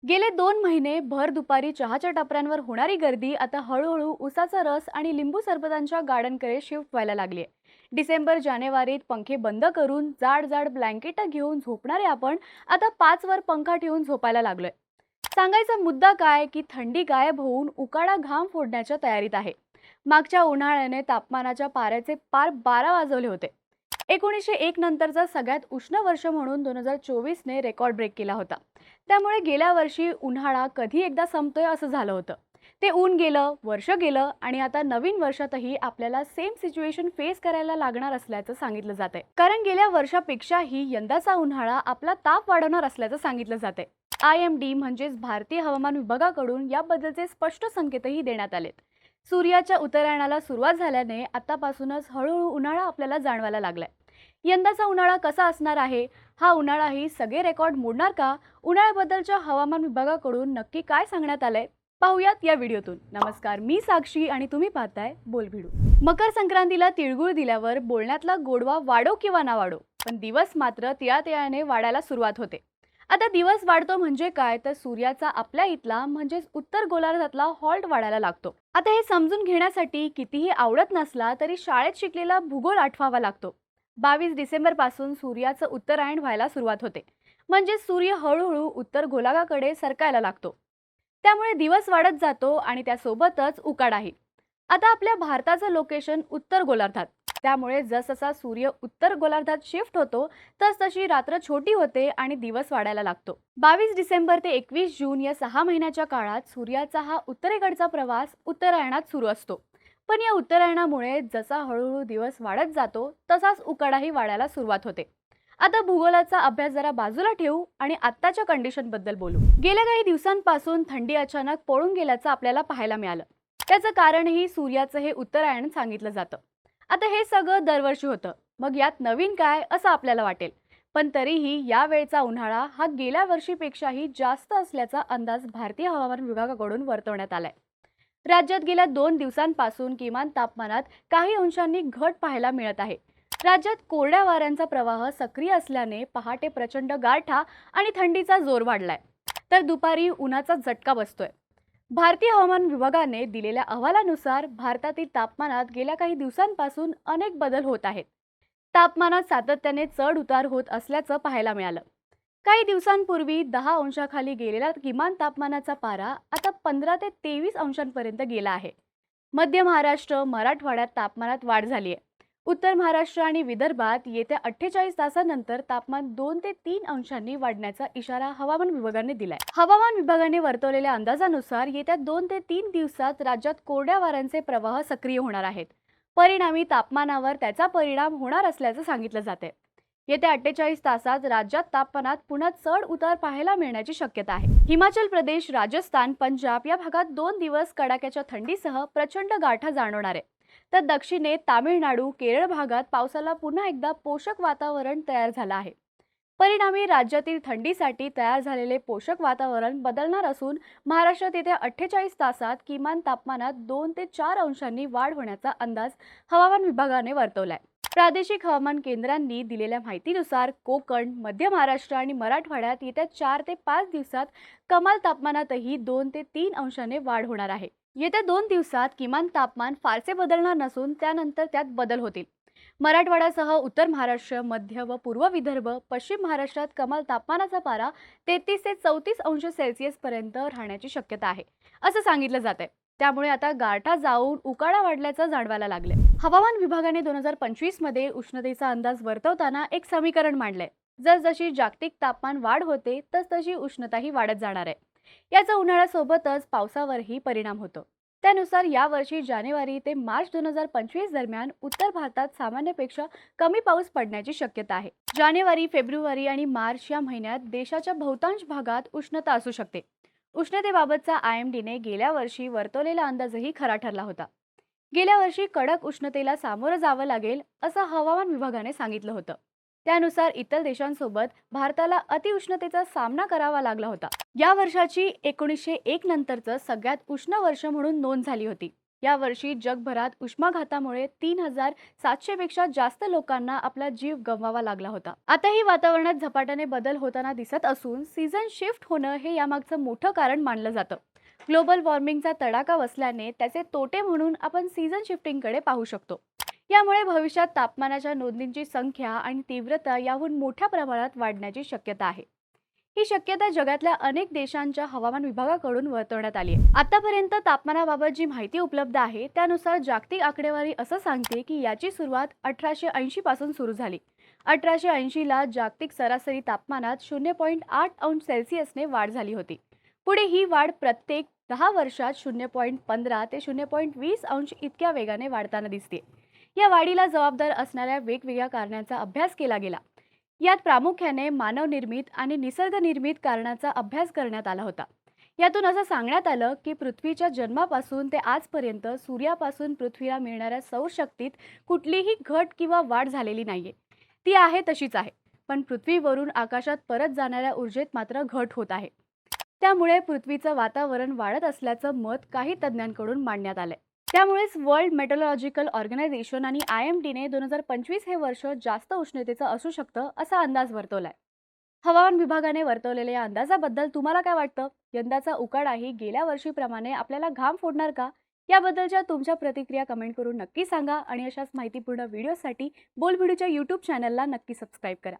गेले 2 महिने भर दुपारी चहाच्या टपऱ्यांवर होणारी गर्दी आता हळूहळू उसाचा रस आणि लिंबू सरबतांच्या गार्डनकडे शिफ्ट व्हायला लागली आहे. डिसेंबर जानेवारीत पंखे बंद करून जाड जाड ब्लँकेट घेऊन झोपणारे आपण आता 5 वर पंखा ठेवून झोपायला लागलोय. सांगायचा मुद्दा काय की थंडी गायब होऊन उकाडा घाम फोडण्याच्या तयारीत आहे. मागच्या उन्हाळ्याने तापमानाच्या पाऱ्याचे पार 12 वाजवले होते. 1901 नंतरचा सगळ्यात उष्ण वर्ष म्हणून 2024ने रेकॉर्ड ब्रेक केला होता. त्यामुळे गेल्या वर्षी उन्हाळा कधी एकदा संपतोय असं झालं होतं. ते ऊन गेलं, वर्ष गेलं आणि आता नवीन वर्षातही आपल्याला सेम सिच्युएशन फेस करायला लागणार असल्याचं सांगितलं जातंय. कारण गेल्या वर्षापेक्षाही यंदाचा उन्हाळा आपला ताप वाढवणार असल्याचं सांगितलं जातंय. IMD म्हणजेच भारतीय हवामान विभागाकडून याबद्दलचे स्पष्ट संकेतही देण्यात आलेत. सूर्याच्या उत्तरायणाला सुरुवात झाल्याने आतापासूनच हळूहळू उन्हाळा आपल्याला जाणवायला लागलाय. यंदाचा उन्हाळा कसा असणार आहे? हा उन्हाळाही सगळे रेकॉर्ड मोडणार का? उन्हाळ्याबद्दलच्या हवामान विभागाकडून नक्की काय सांगण्यात आलंय पाहूयात या व्हिडिओतून. नमस्कार, मी साक्षी आणि तुम्ही पाहताय बोलभिडू. मकर संक्रांतीला तिळगुळ दिल्यावर बोलण्यातला गोडवा वाढो किंवा ना वाढो, पण दिवस मात्र तिळातिळाने वाढायला सुरुवात होते. आता दिवस वाढतो म्हणजे काय, तर सूर्याचा आपल्या इथला म्हणजेच उत्तर गोलार्धातला हॉल्ट वाढायला लागतो. आता हे समजून घेण्यासाठी कितीही आवडत नसला तरी शाळेत शिकलेला भूगोल आठवावा लागतो. 22 डिसेंबर पासून सूर्याचं उत्तरायण व्हायला सुरुवात होते. म्हणजे सूर्य हळूहळू उत्तर गोलार्धाकडे सरकायला लागतो. त्यामुळे दिवस वाढत जातो आणि त्यासोबतच उकाडाही. आता आपल्या भारताचं लोकेशन उत्तर गोलार्धात, त्यामुळे जसजसा सूर्य उत्तर गोलार्धात शिफ्ट होतो तसतशी रात्र छोटी होते आणि दिवस वाढायला लागतो. 22 डिसेंबर ते 21 जून या 6 महिन्याच्या काळात सूर्याचा हा उत्तरेकडचा प्रवास उत्तरायणात सुरू असतो. पण या उत्तरायणामुळे जसा हळूहळू दिवस वाढत जातो तसाच उकाडाही वाढायला सुरुवात होते. आता भूगोलाचा अभ्यास जरा बाजूला ठेवू आणि आत्ताच्या कंडिशन बद्दल बोलू. गेल्या काही दिवसांपासून थंडी अचानक पळून गेल्याचं आपल्याला पाहायला मिळालं. त्याचं कारणही सूर्याचं हे उत्तरायण सांगितलं जातं. आता हे सगळं दरवर्षी होतं, मग यात नवीन काय असं आपल्याला वाटेल. पण तरीही यावेळचा उन्हाळा हा गेल्या वर्षीपेक्षाही जास्त असल्याचा अंदाज भारतीय हवामान विभागाकडून वर्तवण्यात आलाय. राज्यात गेल्या 2 दिवसांपासून किमान तापमानात काही अंशांनी घट पाहायला मिळत आहे. राज्यात कोरड्या वाऱ्यांचा प्रवाह सक्रिय असल्याने पहाटे प्रचंड गारठा आणि थंडीचा जोर वाढलाय, तर दुपारी उन्हाचा झटका बसतोय. भारतीय हवामान विभागाने दिलेल्या अहवालानुसार भारतातील तापमानात गेल्या काही दिवसांपासून अनेक बदल होत आहेत. तापमानात सातत्याने चढ उतार होत असल्याचं पाहायला मिळालं. काही दिवसांपूर्वी 10 अंशाखाली गेलेला किमान तापमानाचा पारा आता 15 ते 23 अंशांपर्यंत गेला आहे. मध्य महाराष्ट्र, मराठवाड्यात तापमानात वाढ झाली आहे. उत्तर महाराष्ट्र आणि विदर्भात येत्या 48 तासांनंतर तापमान 2 ते 3 अंशांनी वाढण्याचा इशारा हवामान विभागाने दिलाय. हवामान विभागाने वर्तवलेल्या अंदाजानुसार येत्या 2 ते 3 दिवसात राज्यात कोरड्या वाऱ्यांचे प्रवाह सक्रिय होणार आहेत. परिणामी तापमानावर त्याचा परिणाम होणार असल्याचं सांगितलं जाते. येत्या 48 तासात राज्यात तापमानात पुन्हा चढ उतार पाहायला मिळण्याची शक्यता आहे. हिमाचल प्रदेश, राजस्थान, पंजाब या भागात 2 दिवस कडाक्याच्या थंडीसह प्रचंड गारठा जाणवणार आहे. तर दक्षिणेत तामिळनाडू, केरळ भागात पावसाला पुन्हा एकदा पोषक वातावरण तयार झालं आहे. परिणामी राज्यातील थंडीसाठी तयार झालेले पोषक वातावरण बदलणार असून महाराष्ट्रात येत्या 48 तासात किमान तापमानात 2 ते 4 अंशांनी वाढ होण्याचा अंदाज हवामान विभागाने वर्तवलाय. प्रादेशिक हवामान केंद्रांनी दिलेल्या माहितीनुसार कोकण, मध्य महाराष्ट्र आणि मराठवाड्यात येत्या 4 ते 5 दिवसात कमाल तापमानातही 2 ते 3 अंशाने वाढ होणार आहे. येत्या 2 दिवसात किमान तापमान फारसे बदलणार नसून त्यानंतर त्यात बदल होतील. मराठवाड्यासह उत्तर महाराष्ट्र, मध्य व पूर्व विदर्भ, पश्चिम महाराष्ट्रात कमाल तापमानाचा पारा 33 ते 34 अंश सेल्सिअस पर्यंत राहण्याची शक्यता आहे, असं सांगितलं जात आहे. त्यामुळे आता गारठा जाऊन उकाडा वाढल्याचं जाणवायला लागले. हवामान विभागाने 2025 मध्ये उष्णतेचा अंदाज वर्तवताना एक समीकरण मांडलंय. जसजशी जागतिक तापमान वाढ होते तसतशी उष्णताही वाढत जाणार आहे. याचा उन्हाळ्यासोबतच पावसावरही परिणाम होतो. त्यानुसार यावर्षी जानेवारी ते मार्च 2025 दरम्यान उत्तर भारतात सामान्यपेक्षा कमी पाऊस पडण्याची शक्यता आहे. जानेवारी, फेब्रुवारी आणि मार्च या महिन्यात देशाच्या बहुतांश भागात उष्णता असू शकते. उष्णतेबाबतचा IMDने गेल्या वर्षी वर्तवलेला अंदाजही खरा ठरला होता. गेल्या वर्षी कडक उष्णतेला सामोरं जावं लागेल असं हवामान विभागाने सांगितलं होतं. त्यानुसार इतर देशांसोबत भारताला अतिउष्णतेचा सामना करावा लागला होता. या वर्षाची 1901 नंतरचं सगळ्यात उष्ण वर्ष म्हणून नोंद झाली होती. यावर्षी जगभरात उष्माघातामुळे 3,700 पेक्षा जास्त लोकांना आपला जीव गमवावा लागला होता. आताही वातावरणात झपाट्याने बदल होताना दिसत असून सीझन शिफ्ट होणं हे यामागचं मोठं कारण मानलं जातं. ग्लोबल वॉर्मिंगचा तडाखा बसल्याने त्याचे तोटे म्हणून आपण सीझन शिफ्टिंगकडे पाहू शकतो. यामुळे भविष्यात तापमानाच्या नोंदींची संख्या आणि तीव्रता याहून मोठ्या प्रमाणात वाढण्याची शक्यता आहे. ही शक्यता जगातल्या अनेक देशांच्या हवामान विभागाकडून वर्तवण्यात आली आहे. आतापर्यंत तापमानाबाबत जी माहिती उपलब्ध आहे त्यानुसार जागतिक आकडेवारी असं सांगते की याची सुरुवात 1880 पासून सुरू झाली. 1880ला जागतिक सरासरी तापमानात 0.8 अंश सेल्सिअसने वाढ झाली होती. पुढे ही वाढ प्रत्येक 10 वर्षात 0.15 ते 0.20 अंश इतक्या वेगाने वाढताना दिसते. या वाढीला जबाबदार असणाऱ्या वेगवेगळ्या कारणांचा अभ्यास केला गेला. यात प्रामुख्याने मानवनिर्मित आणि निसर्गनिर्मित कारणाचा अभ्यास करण्यात आला होता. यातून असं सांगण्यात आलं की पृथ्वीच्या जन्मापासून ते आजपर्यंत सूर्यापासून पृथ्वीला मिळणाऱ्या सौरशक्तीत कुठलीही घट किंवा वाढ झालेली नाहीये. ती आहे तशीच आहे, पण पृथ्वीवरून आकाशात परत जाणाऱ्या ऊर्जेत मात्र घट होत आहे. त्यामुळे पृथ्वीचं वातावरण वाढत असल्याचं मत काही तज्ज्ञांकडून मांडण्यात आलंय. त्यामुळेच वर्ल्ड मेट्रोलॉजिकल ऑर्गनायझेशन आणि IMDने 2025 हे वर्ष जास्त उष्णतेचं असू शकतं असा अंदाज वर्तवलाय. हवामान विभागाने वर्तवलेल्या या अंदाजाबद्दल तुम्हाला काय वाटतं? यंदाचा उकाडाही गेल्या वर्षीप्रमाणे आपल्याला घाम फोडणार का? याबद्दलच्या तुमच्या प्रतिक्रिया कमेंट करून नक्की सांगा आणि अशाच माहितीपूर्ण व्हिडिओसाठी बोलबिडूच्या YouTube चॅनलला नक्की सबस्क्राईब करा.